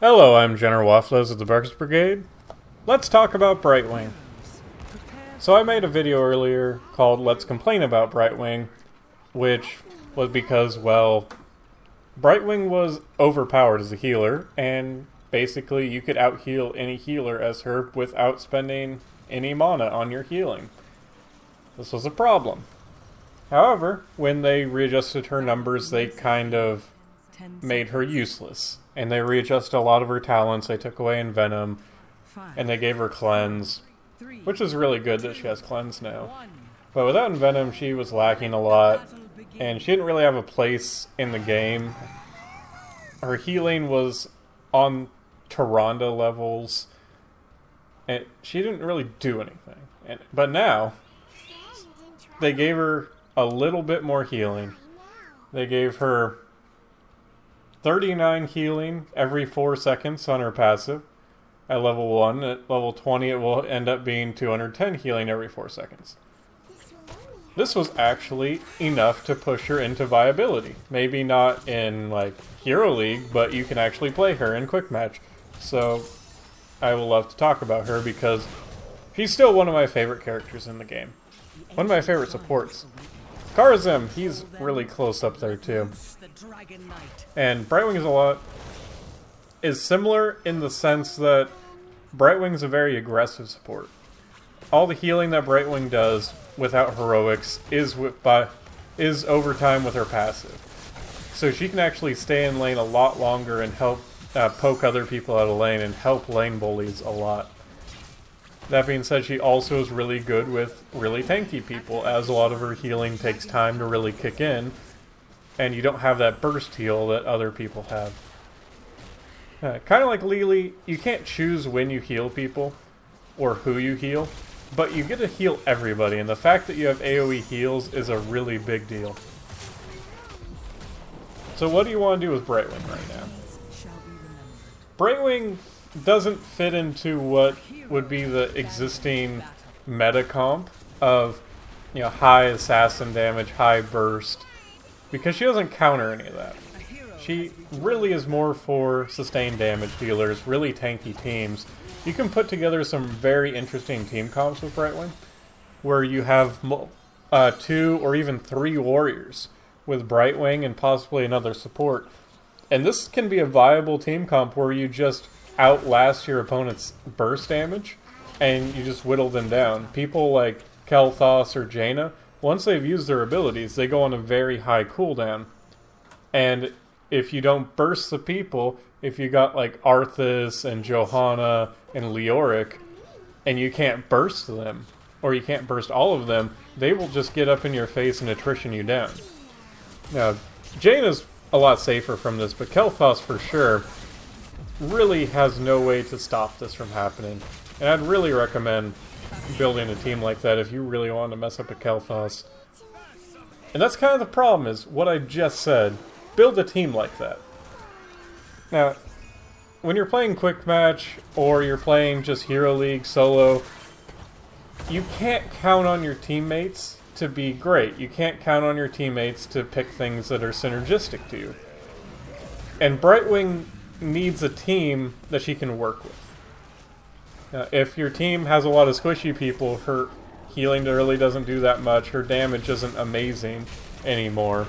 Hello, I'm General Waffles of the Breakfast Brigade. Let's talk about Brightwing. So I made a video earlier called Let's Complain About Brightwing, which was because, well, Brightwing was overpowered as a healer, and basically you could out-heal any healer as her without spending any mana on your healing. This was a problem. However, when they readjusted her numbers, they kind of made her useless. And they readjusted a lot of her talents. They took away Envenom, and they gave her Cleanse, which is really good that she has Cleanse now. But without Envenom, she was lacking a lot, and she didn't really have a place in the game. Her healing was on Tyrande levels, and she didn't really do anything. But now, they gave her a little bit more healing. They gave her 39 healing every 4 seconds on her passive at level 1. At level 20 it will end up being 210 healing every 4 seconds. This was actually enough to push her into viability. Maybe not in like Hero League, but you can actually play her in Quick Match. So I will love to talk about her because she's still one of my favorite characters in the game. One of my favorite supports. Karazim, he's really close up there too. And Brightwing is similar in the sense that Brightwing's a very aggressive support. All the healing that Brightwing does without heroics is overtime with her passive. So she can actually stay in lane a lot longer and help poke other people out of lane and help lane bullies a lot. That being said, she also is really good with really tanky people, as a lot of her healing takes time to really kick in, and you don't have that burst heal that other people have. Kind of like Lily, you can't choose when you heal people, or who you heal, but you get to heal everybody, and the fact that you have AoE heals is a really big deal. So what do you want to do with Brightwing right now? Brightwing doesn't fit into what would be the existing meta comp of, you know, high assassin damage, high burst, because she doesn't counter any of that. She really is more for sustained damage dealers, really tanky teams. You can put together some very interesting team comps with Brightwing, where you have 2 or even 3 warriors with Brightwing and possibly another support. And this can be a viable team comp where you just outlast your opponent's burst damage and you just whittle them down. People like Kel'Thas or Jaina, once they've used their abilities, they go on a very high cooldown. And if you don't burst the people, if you got like Arthas and Johanna and Leoric, and you can't burst them, or you can't burst all of them, they will just get up in your face and attrition you down. Now, Jaina's a lot safer from this, but Kel'Thas for sure really has no way to stop this from happening. And I'd really recommend building a team like that if you really want to mess up a Kel'Thas. And that's kind of the problem, is what I just said. Build a team like that. Now, when you're playing Quick Match, or you're playing just Hero League solo, you can't count on your teammates to be great. You can't count on your teammates to pick things that are synergistic to you. And Brightwing needs a team that she can work with. If your team has a lot of squishy people, her healing really doesn't do that much, her damage isn't amazing anymore,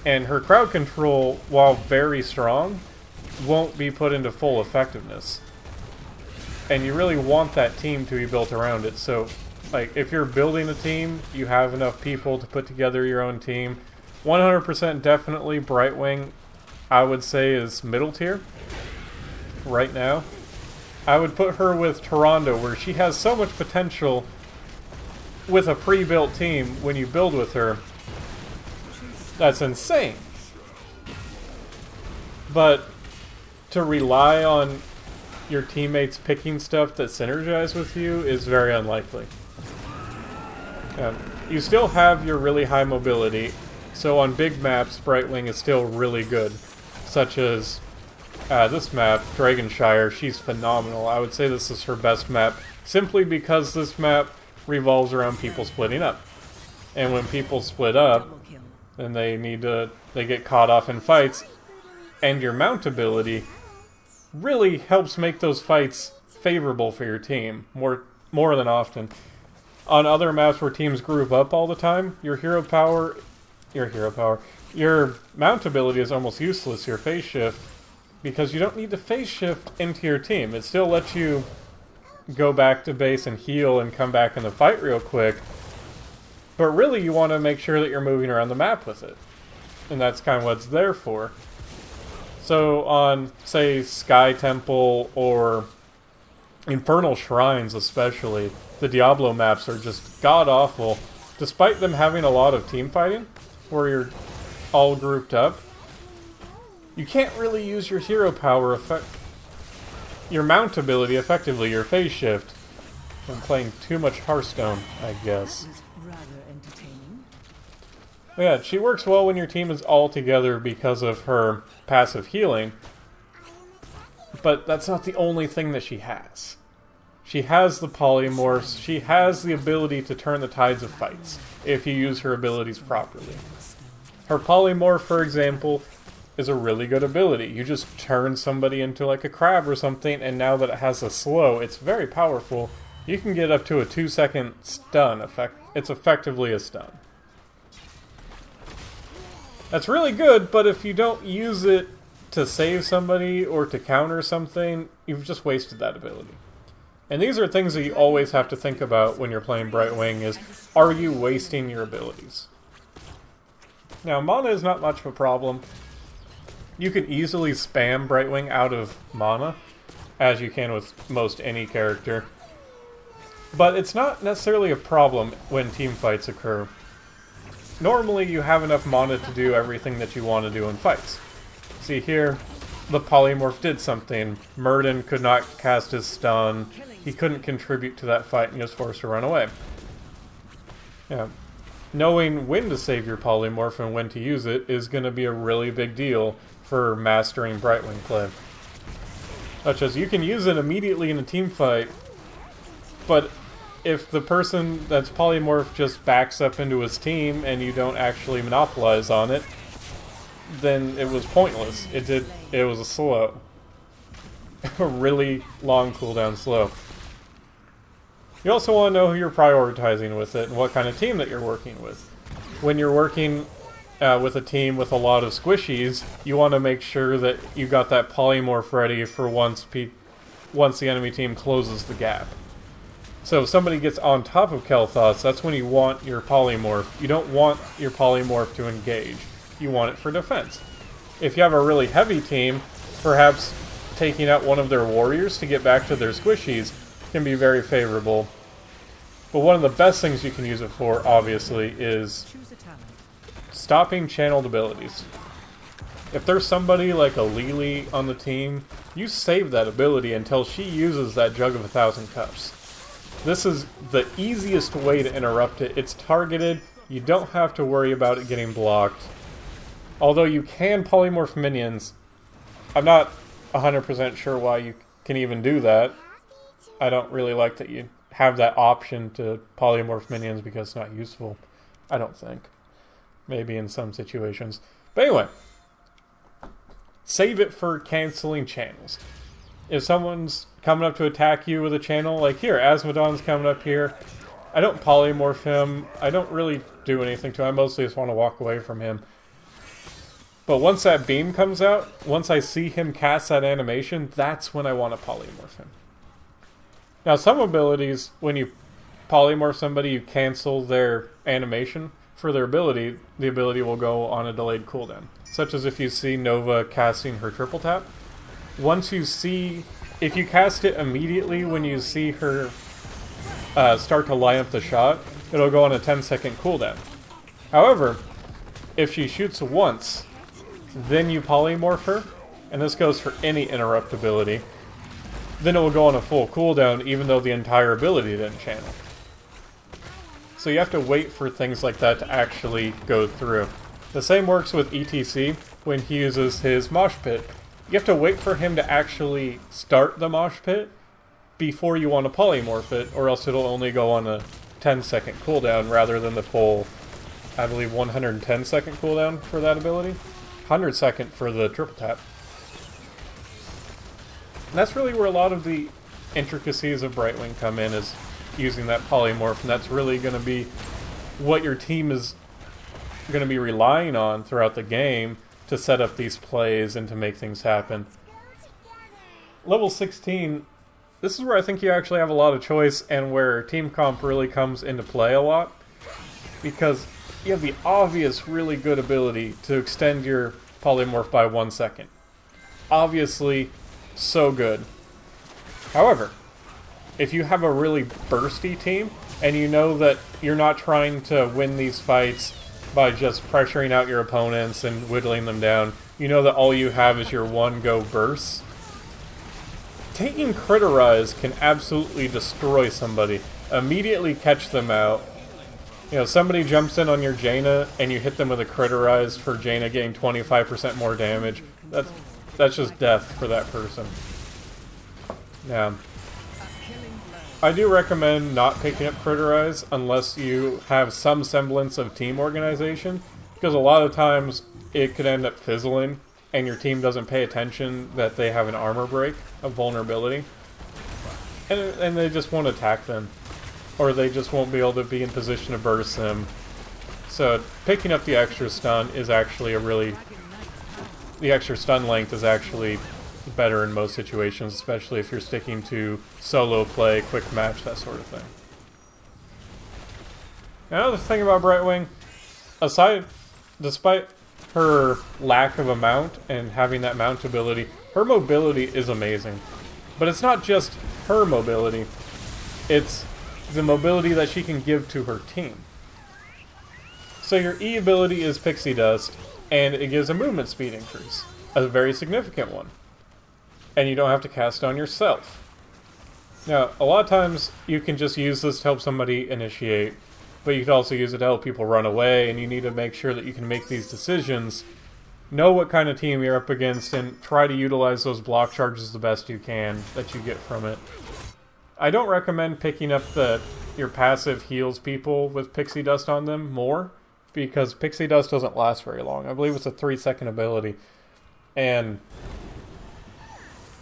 and her crowd control, while very strong, won't be put into full effectiveness. And you really want that team to be built around it. So, like, if you're building a team, you have enough people to put together your own team. 100% definitely Brightwing, I would say, is middle tier right now. I would put her with Tyrande, where she has so much potential with a pre-built team when you build with her. That's insane. But to rely on your teammates picking stuff that synergize with you is very unlikely. You still have your really high mobility, so on big maps, Brightwing is still really good. Such as this map, Dragonshire, she's phenomenal. I would say this is her best map, simply because this map revolves around people splitting up. And when people split up, then they get caught off in fights, and your mount ability really helps make those fights favorable for your team more than often. On other maps where teams group up all the time, your mount ability is almost useless, your phase shift, because you don't need to phase shift into your team. It still lets you go back to base and heal and come back in the fight real quick, but really you want to make sure that you're moving around the map with it. And that's kind of what it's there for. So on, say, Sky Temple or Infernal Shrines especially, the Diablo maps are just god-awful. Despite them having a lot of team fighting, where you're all grouped up, you can't really use your hero power your mount ability effectively, your phase shift. I'm playing too much Hearthstone, I guess. But yeah, she works well when your team is all together because of her passive healing, but that's not the only thing that she has. She has the polymorphs, she has the ability to turn the tides of fights, if you use her abilities properly. Her polymorph, for example, is a really good ability. You just turn somebody into like a crab or something, and now that it has a slow, it's very powerful. You can get up to a 2-second stun effect. It's effectively a stun. That's really good, but if you don't use it to save somebody or to counter something, you've just wasted that ability. And these are things that you always have to think about when you're playing Brightwing is, are you wasting your abilities? Now, mana is not much of a problem. You can easily spam Brightwing out of mana, as you can with most any character. But it's not necessarily a problem when team fights occur. Normally you have enough mana to do everything that you want to do in fights. See here, the polymorph did something. Murden could not cast his stun. He couldn't contribute to that fight and he was forced to run away. Yeah. Knowing when to save your polymorph and when to use it is going to be a really big deal for mastering Brightwing play. Such as, you can use it immediately in a team fight, but if the person that's polymorph just backs up into his team and you don't actually monopolize on it, then it was pointless. It was a slow. A really long cooldown slow. You also want to know who you're prioritizing with it and what kind of team that you're working with. When you're working with a team with a lot of squishies, you want to make sure that you got that polymorph ready for once the enemy team closes the gap. So if somebody gets on top of Kel'Thas, that's when you want your polymorph. You don't want your polymorph to engage. You want it for defense. If you have a really heavy team, perhaps taking out one of their warriors to get back to their squishies can be very favorable. But one of the best things you can use it for, obviously, is stopping channeled abilities. If there's somebody like a Lily on the team, you save that ability until she uses that Jug of 1,000 Cups. This is the easiest way to interrupt it. It's targeted. You don't have to worry about it getting blocked. Although you can polymorph minions. I'm not 100% sure why you can even do that. I don't really like that you have that option to polymorph minions because it's not useful. I don't think. Maybe in some situations. But anyway. Save it for canceling channels. If someone's coming up to attack you with a channel, like here, Asmodon's coming up here. I don't polymorph him. I don't really do anything to him. I mostly just want to walk away from him. But once that beam comes out, once I see him cast that animation, that's when I want to polymorph him. Now, some abilities, when you polymorph somebody, you cancel their animation for their ability. The ability will go on a delayed cooldown. Such as if you see Nova casting her triple tap. Once you see, if you cast it immediately when you see her start to line up the shot, it'll go on a 10-second cooldown. However, if she shoots once, then you polymorph her, and this goes for any interrupt ability, then it will go on a full cooldown even though the entire ability didn't channel. So you have to wait for things like that to actually go through. The same works with ETC when he uses his mosh pit. You have to wait for him to actually start the mosh pit before you want to polymorph it, or else it'll only go on a 10-second cooldown rather than the full, I believe, 110-second cooldown for that ability. 100-second for the triple tap. And that's really where a lot of the intricacies of Brightwing come in, is using that polymorph, and that's really going to be what your team is going to be relying on throughout the game to set up these plays and to make things happen. Level 16, this is where I think you actually have a lot of choice and where team comp really comes into play a lot, because you have the obvious really good ability to extend your polymorph by 1 second. Obviously, so good. However, if you have a really bursty team, and you know that you're not trying to win these fights by just pressuring out your opponents and whittling them down, you know that all you have is your one-go bursts, taking Critterize can absolutely destroy somebody. Immediately catch them out. You know, somebody jumps in on your Jaina, and you hit them with a Critterize for Jaina getting 25% more damage. That's just death for that person. Yeah. I do recommend not picking up Critterize unless you have some semblance of team organization, because a lot of times it could end up fizzling and your team doesn't pay attention that they have an armor break, a vulnerability, and they just won't attack them, or they just won't be able to be in position to burst them. So picking up the extra stun is actually the extra stun length is actually better in most situations, especially if you're sticking to solo play, quick match, that sort of thing. Another thing about Brightwing, despite her lack of a mount and having that mount ability, her mobility is amazing. But it's not just her mobility, it's the mobility that she can give to her team. So your E ability is Pixie Dust, and it gives a movement speed increase, a very significant one. And you don't have to cast it on yourself. Now, a lot of times you can just use this to help somebody initiate, but you can also use it to help people run away, and you need to make sure that you can make these decisions, know what kind of team you're up against, and try to utilize those block charges the best you can that you get from it. I don't recommend picking up your passive heals people with Pixie Dust on them more, because Pixie Dust doesn't last very long. I believe it's a 3-second ability, and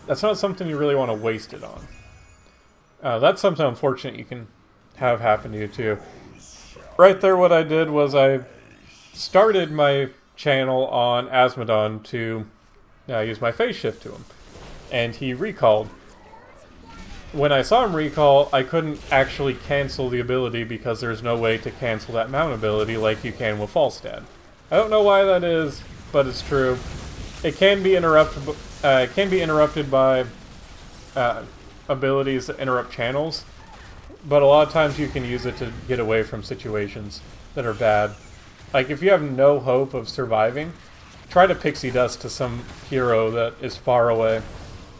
that's not something you really want to waste it on. That's something unfortunate you can have happen to you too. Right there, what I did was I started my channel on Asmodon to use my phase shift to him, and he recalled. When I saw him recall, I couldn't actually cancel the ability because there's no way to cancel that mount ability like you can with Falstad. I don't know why that is, but it's true. It can be interrupted by abilities that interrupt channels, but a lot of times you can use it to get away from situations that are bad. Like if you have no hope of surviving, try to Pixie Dust to some hero that is far away,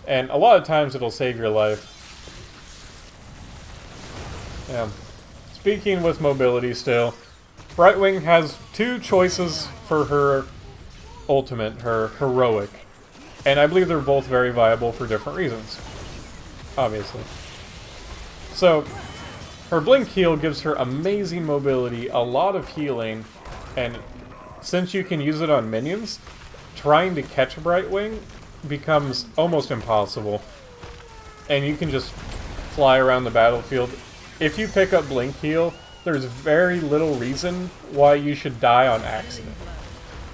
and a lot of times it'll save your life. Yeah. Speaking with mobility still, Brightwing has 2 choices for her ultimate, her heroic. And I believe they're both very viable for different reasons. Obviously. So, her Blink Heal gives her amazing mobility, a lot of healing, and since you can use it on minions, trying to catch Brightwing becomes almost impossible. And you can just fly around the battlefield. If you pick up Blink Heal, there's very little reason why you should die on accident.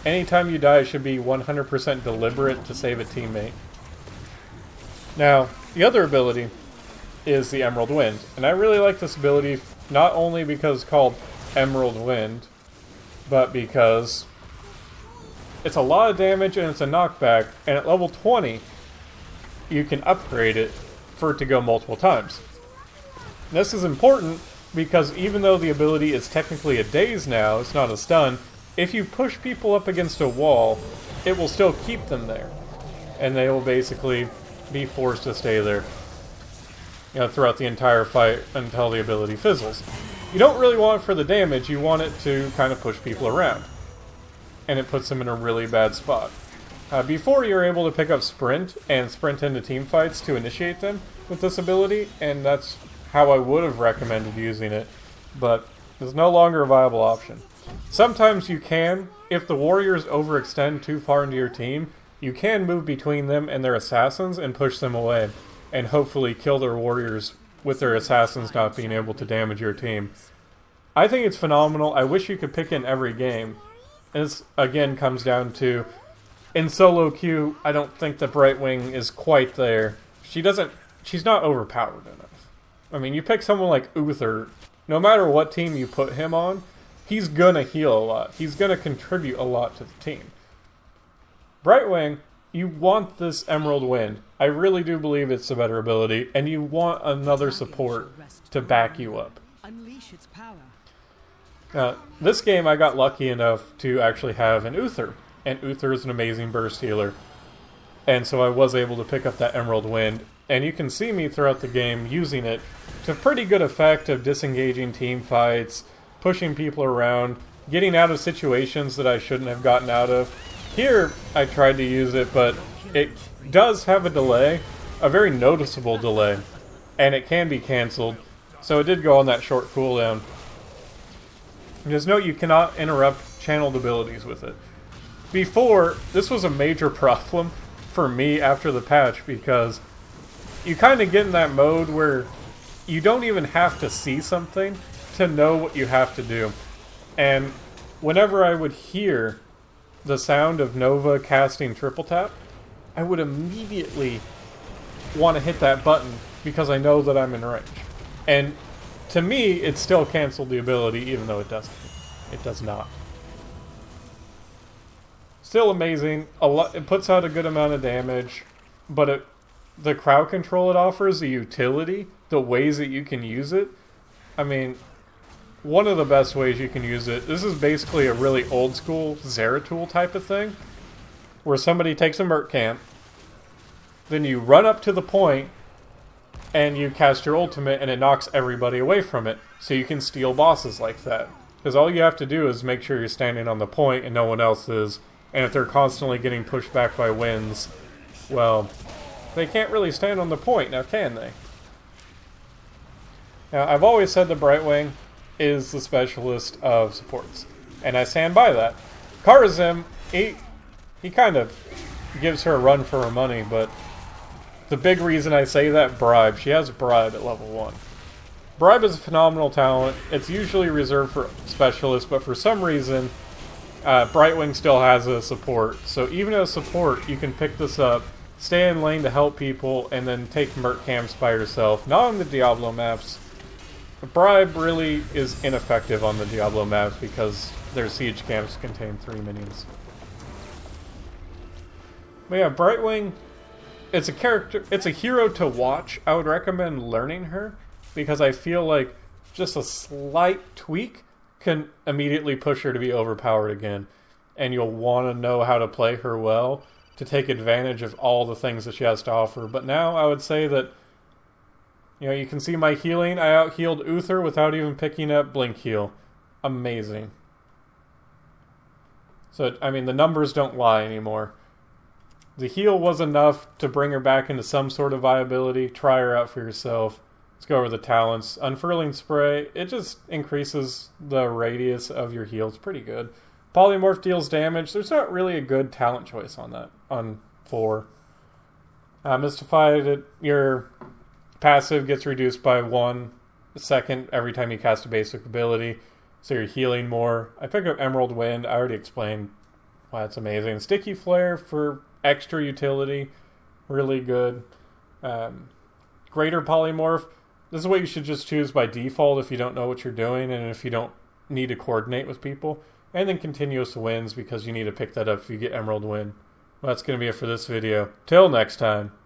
Anytime you die, it should be 100% deliberate to save a teammate. Now, the other ability is the Emerald Wind, and I really like this ability not only because it's called Emerald Wind, but because it's a lot of damage and it's a knockback, and at level 20, you can upgrade it for it to go multiple times. This is important because even though the ability is technically a daze now, it's not a stun, if you push people up against a wall, it will still keep them there. And they will basically be forced to stay there, throughout the entire fight until the ability fizzles. You don't really want it for the damage, you want it to kind of push people around. And it puts them in a really bad spot. Before, you're able to pick up Sprint and sprint into team fights to initiate them with this ability, and that's how I would have recommended using it, but it's no longer a viable option. Sometimes you can, if the warriors overextend too far into your team, you can move between them and their assassins and push them away, and hopefully kill their warriors with their assassins not being able to damage your team. I think it's phenomenal. I wish you could pick in every game. And this, again, comes down to, in solo queue, I don't think the Brightwing is quite there. She's not overpowered enough. I mean, you pick someone like Uther, no matter what team you put him on, he's gonna heal a lot. He's gonna contribute a lot to the team. Brightwing, you want this Emerald Wind. I really do believe it's the better ability, and you want another support to back you up. This game I got lucky enough to actually have an Uther, and Uther is an amazing burst healer. And so I was able to pick up that Emerald Wind, and you can see me throughout the game using it to pretty good effect of disengaging team fights, pushing people around, getting out of situations that I shouldn't have gotten out of. Here, I tried to use it, but it does have a delay, a very noticeable delay, and it can be cancelled, so it did go on that short cooldown. Just note you cannot interrupt channeled abilities with it. Before, this was a major problem for me after the patch, because you kind of get in that mode where you don't even have to see something to know what you have to do. And whenever I would hear the sound of Nova casting triple tap, I would immediately want to hit that button because I know that I'm in range. And to me, it still canceled the ability, even though it doesn't. It does not. Still amazing. It puts out a good amount of damage, but the crowd control it offers, the utility, the ways that you can use it. I mean, one of the best ways you can use it, this is basically a really old school Zeratul type of thing, where somebody takes a merc camp, then you run up to the point, and you cast your ultimate, and it knocks everybody away from it, so you can steal bosses like that. Because all you have to do is make sure you're standing on the point and no one else is, and if they're constantly getting pushed back by winds, well, they can't really stand on the point, now can they? Now, I've always said the Brightwing is the specialist of supports, and I stand by that. Karazim, he kind of gives her a run for her money, but the big reason I say that, Bribe. She has Bribe at level 1. Bribe is a phenomenal talent. It's usually reserved for specialists, but for some reason, Brightwing still has a support. So even as support, you can pick this up, stay in lane to help people, and then take merc camps by yourself. Not on the Diablo maps. Bribe really is ineffective on the Diablo maps because their siege camps contain 3 minions. But yeah, Brightwing, it's a hero to watch. I would recommend learning her, because I feel like just a slight tweak can immediately push her to be overpowered again. And you'll want to know how to play her well to take advantage of all the things that she has to offer. But now I would say that, you know, you can see my healing. I out-healed Uther without even picking up Blink Heal. Amazing. So, I mean, the numbers don't lie anymore. The heal was enough to bring her back into some sort of viability. Try her out for yourself. Let's go over the talents. Unfurling Spray, it just increases the radius of your heal. It's pretty good. Polymorph deals damage. There's not really a good talent choice on that, on 4. Mistified, your passive gets reduced by 1 second every time you cast a basic ability, so you're healing more. I picked up Emerald Wind. I already explained why it's amazing. Sticky Flare for extra utility, really good. Greater Polymorph, this is what you should just choose by default if you don't know what you're doing and if you don't need to coordinate with people. And then Continuous Winds, because you need to pick that up if you get Emerald Wind. Well, that's going to be it for this video. Till next time.